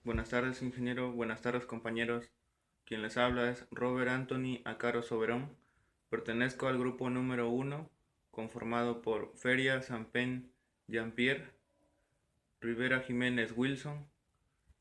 Buenas tardes, ingeniero. Buenas tardes, compañeros. Quien les habla es Robert Anthony Acaro Soberón. Pertenezco al grupo número 1, conformado por Feria Sampen Jean-Pierre, Rivera Jiménez Wilson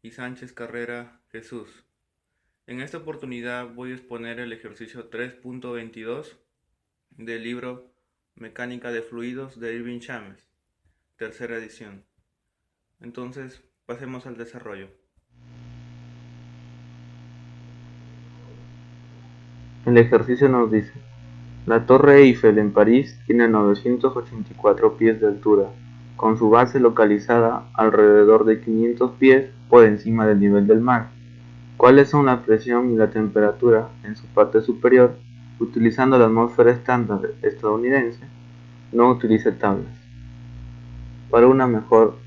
y Sánchez Carrera Jesús. En esta oportunidad voy a exponer el ejercicio 3.22 del libro Mecánica de Fluidos de Irving James, tercera edición. Entonces, pasemos al desarrollo. El ejercicio nos dice: la Torre Eiffel en París tiene 984 pies de altura, con su base localizada alrededor de 500 pies por encima del nivel del mar. ¿Cuáles son la presión y la temperatura en su parte superior utilizando la atmósfera estándar estadounidense? No utilice tablas. Para un mejor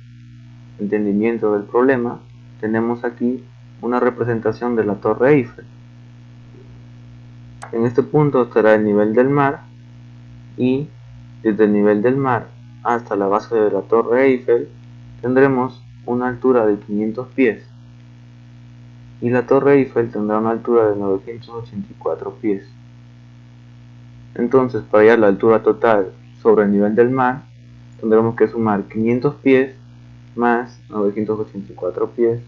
entendimiento del problema, tenemos aquí una representación de la Torre Eiffel. En este punto estará el nivel del mar y desde el nivel del mar hasta la base de la Torre Eiffel tendremos una altura de 500 pies y la Torre Eiffel tendrá una altura de 984 pies. Entonces, para hallar la altura total sobre el nivel del mar, tendremos que sumar 500 pies más 984 pies,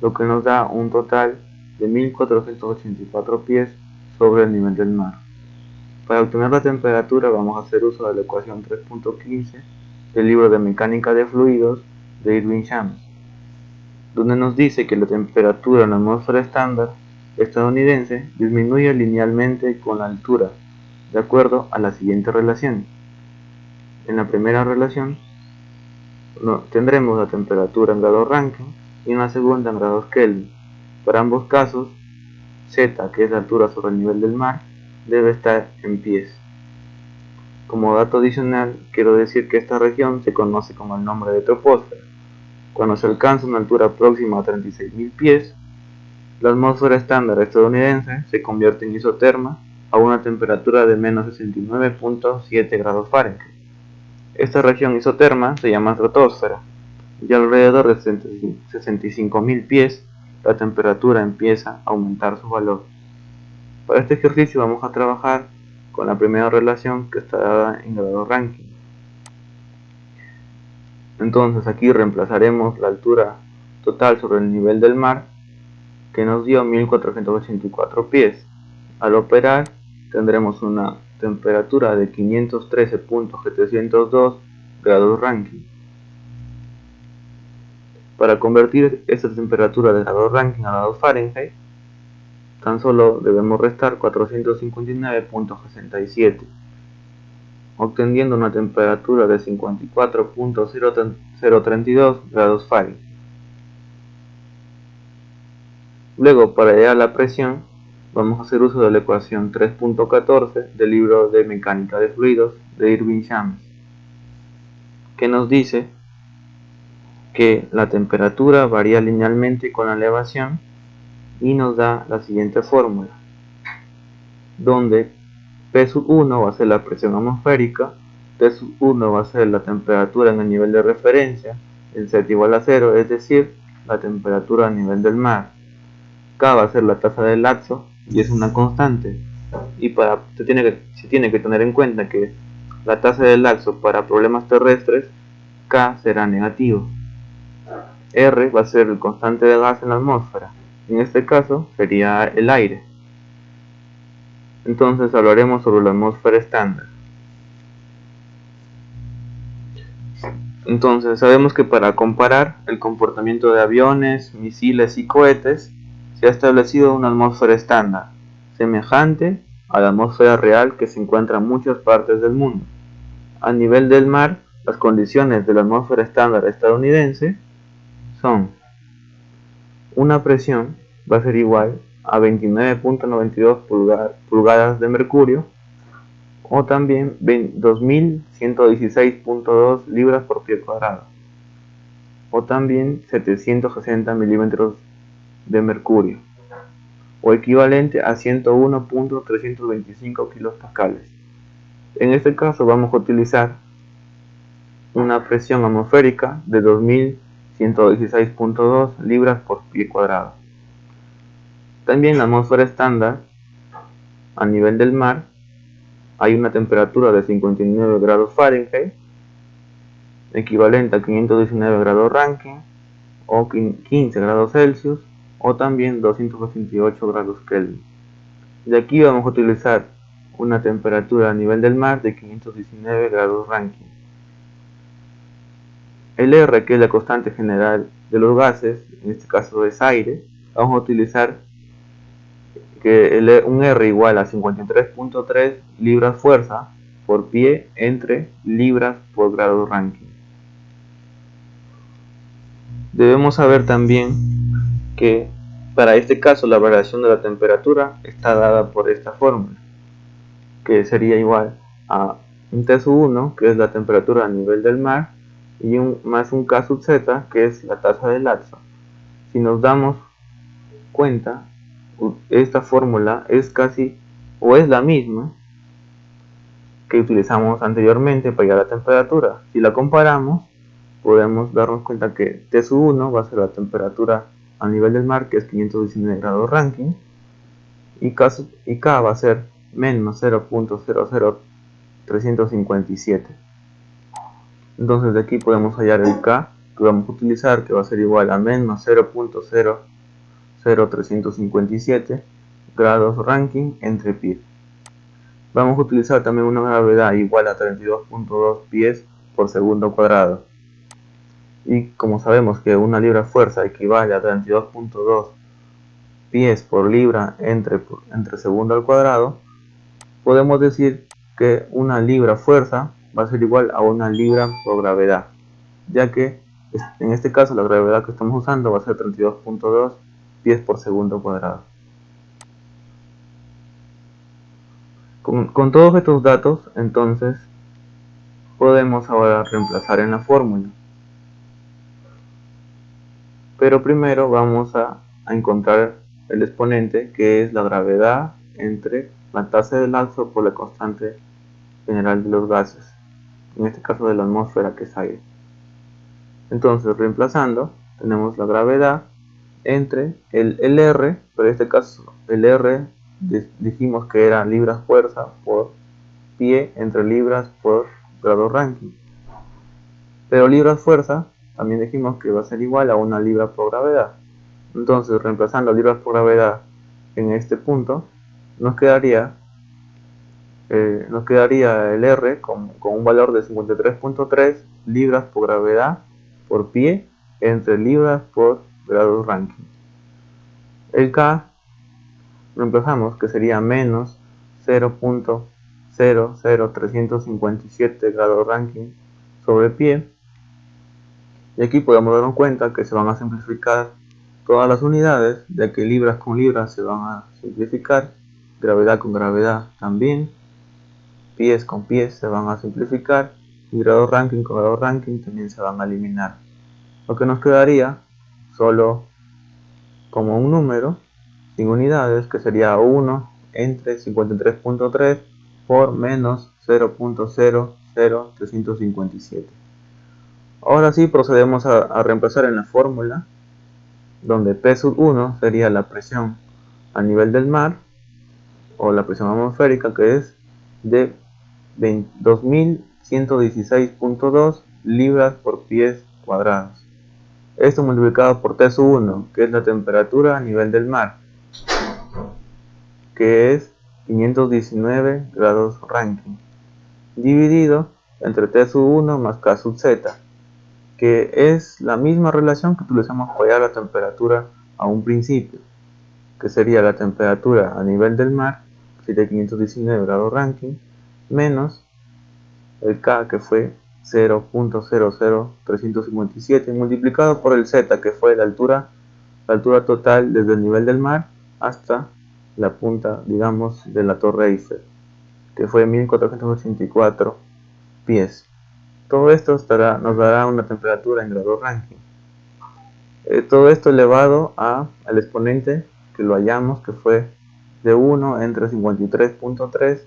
lo que nos da un total de 1484 pies sobre el nivel del mar. Para obtener la temperatura vamos a hacer uso de la ecuación 3.15 del libro de Mecánica de Fluidos de Irving James, donde nos dice que la temperatura en la atmósfera estándar estadounidense disminuye linealmente con la altura, de acuerdo a la siguiente relación. En la primera relación tendremos la temperatura en grados Rankine y en la segunda en grados Kelvin. Para ambos casos, Z, que es la altura sobre el nivel del mar, debe estar en pies. Como dato adicional, quiero decir que esta región se conoce con el nombre de troposfera. Cuando se alcanza una altura próxima a 36.000 pies, la atmósfera estándar estadounidense se convierte en isoterma a una temperatura de menos 69.7 grados Fahrenheit. Esta región isoterma se llama estratosfera y alrededor de 65.000 pies la temperatura empieza a aumentar su valor. Para este ejercicio vamos a trabajar con la primera relación que está dada en grado Rankine. Entonces aquí reemplazaremos la altura total sobre el nivel del mar, que nos dio 1484 pies. Al operar tendremos una temperatura de 513.702 grados Rankine. Para convertir esta temperatura de grados Rankine a grados Fahrenheit, tan solo debemos restar 459.67, obteniendo una temperatura de 54.032 grados Fahrenheit. Luego, para hallar la presión, vamos a hacer uso de la ecuación 3.14 del libro de Mecánica de Fluidos de Irving James, que nos dice que la temperatura varía linealmente con la elevación y nos da la siguiente fórmula, donde P sub 1 va a ser la presión atmosférica, T sub 1 va a ser la temperatura en el nivel de referencia, el Z igual a 0, es decir, la temperatura a nivel del mar. K va a ser la tasa del laxo y es una constante. Y se tiene que tener en cuenta que la tasa del laxo para problemas terrestres, K será negativo. R va a ser el constante de gas en la atmósfera. En este caso sería el aire. Entonces hablaremos sobre la atmósfera estándar. Entonces sabemos que para comparar el comportamiento de aviones, misiles y cohetes, se ha establecido una atmósfera estándar, semejante a la atmósfera real que se encuentra en muchas partes del mundo. A nivel del mar, las condiciones de la atmósfera estándar estadounidense son: una presión va a ser igual a 29.92 pulgadas de mercurio, o también 2116.2 libras por pie cuadrado, o también 760 milímetros de mercurio, o equivalente a 101.325 kilopascales. En este caso vamos a utilizar una presión atmosférica de 116.2 libras por pie cuadrado. También en la atmósfera estándar, a nivel del mar, hay una temperatura de 59 grados Fahrenheit, equivalente a 519 grados Rankine, o 15 grados Celsius, o también 288 grados Kelvin. De aquí vamos a utilizar una temperatura a nivel del mar de 519 grados Rankine. El R, que es la constante general de los gases, en este caso es aire, vamos a utilizar que un R igual a 53.3 libras fuerza por pie entre libras por grado Rankine. Debemos saber también que para este caso la variación de la temperatura está dada por esta fórmula, que sería igual a un T sub 1, que es la temperatura a nivel del mar, y más un K sub Z, que es la tasa de lapso. Si nos damos cuenta, esta fórmula es casi o es la misma que utilizamos anteriormente para hallar la temperatura. Si la comparamos, podemos darnos cuenta que T sub 1 va a ser la temperatura a nivel del mar, que es 519 grados Rankine, y K va a ser menos 0.00357. Entonces de aquí podemos hallar el K que vamos a utilizar, que va a ser igual a menos 0.00357 grados Rankine entre pie. Vamos a utilizar también una gravedad igual a 32.2 pies por segundo cuadrado. Y como sabemos que una libra fuerza equivale a 32.2 pies por libra entre segundo al cuadrado, podemos decir que una libra fuerza va a ser igual a una libra por gravedad, ya que en este caso la gravedad que estamos usando va a ser 32.2 pies por segundo cuadrado. Con todos estos datos, entonces, podemos ahora reemplazar en la fórmula. Pero primero vamos a encontrar el exponente, que es la gravedad entre la tasa de lapso por la constante general de los gases, en este caso de la atmósfera, que es aire. Entonces, reemplazando, tenemos la gravedad entre el R, pero en este caso el R dijimos que era libras fuerza por pie entre libras por grado Rankine. Pero libras fuerza también dijimos que va a ser igual a una libra por gravedad. Entonces, reemplazando libras por gravedad en este punto, nos quedaría el R con un valor de 53.3 libras por gravedad por pie entre libras por grado Rankine. El K reemplazamos, que sería menos 0.00357 grados Rankine sobre pie, y aquí podemos darnos cuenta que se van a simplificar todas las unidades, ya que libras con libras se van a simplificar, gravedad con gravedad también, pies con pies se van a simplificar, y grado Rankine con grado Rankine también se van a eliminar. Lo que nos quedaría solo como un número sin unidades, que sería 1 entre 53.3 por menos 0.00357. Ahora sí procedemos a reemplazar en la fórmula, donde P sub 1 sería la presión a nivel del mar, o la presión atmosférica, que es de 2116.2 libras por pies cuadrados. Esto multiplicado por T sub 1, que es la temperatura a nivel del mar, que es 519 grados Rankine, dividido entre T sub 1 más K sub Z, que es la misma relación que utilizamos para hallar la temperatura a un principio, que sería la temperatura a nivel del mar, que sería 519 grados Rankine, menos el K, que fue 0.00357, multiplicado por el Z, que fue la altura total desde el nivel del mar hasta la punta, digamos, de la Torre Eiffel, que fue 1484 pies. Todo esto nos dará una temperatura en grados Rankine. Todo esto elevado al exponente que lo hallamos, que fue de 1 entre 53.3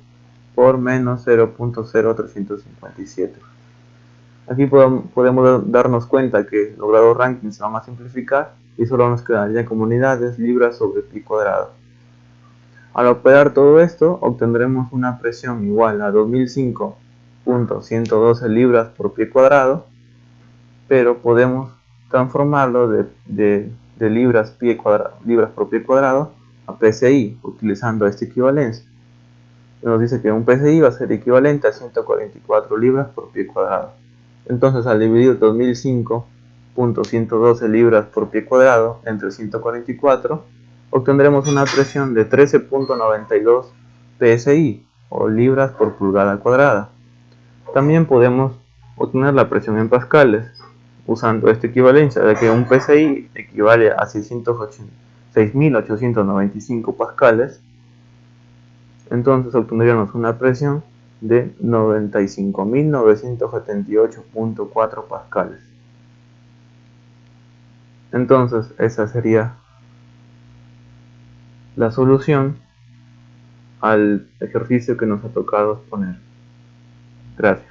por menos 0.0357. Aquí podemos darnos cuenta que los grados ranking se van a simplificar y solo nos quedarían como unidades libras sobre pi cuadrado. Al operar todo esto, obtendremos una presión igual a 2005.112 libras por pie cuadrado, pero podemos transformarlo de libras por pie cuadrado a PSI utilizando esta equivalencia. Nos dice que un PSI va a ser equivalente a 144 libras por pie cuadrado. Entonces, al dividir 2005.112 libras por pie cuadrado entre 144, obtendremos una presión de 13.92 PSI o libras por pulgada cuadrada. También podemos obtener la presión en pascales usando esta equivalencia de que un PSI equivale a 6.895 pascales. Entonces obtendríamos una presión de 95.978.4 pascales. Entonces esa sería la solución al ejercicio que nos ha tocado exponer. Gracias.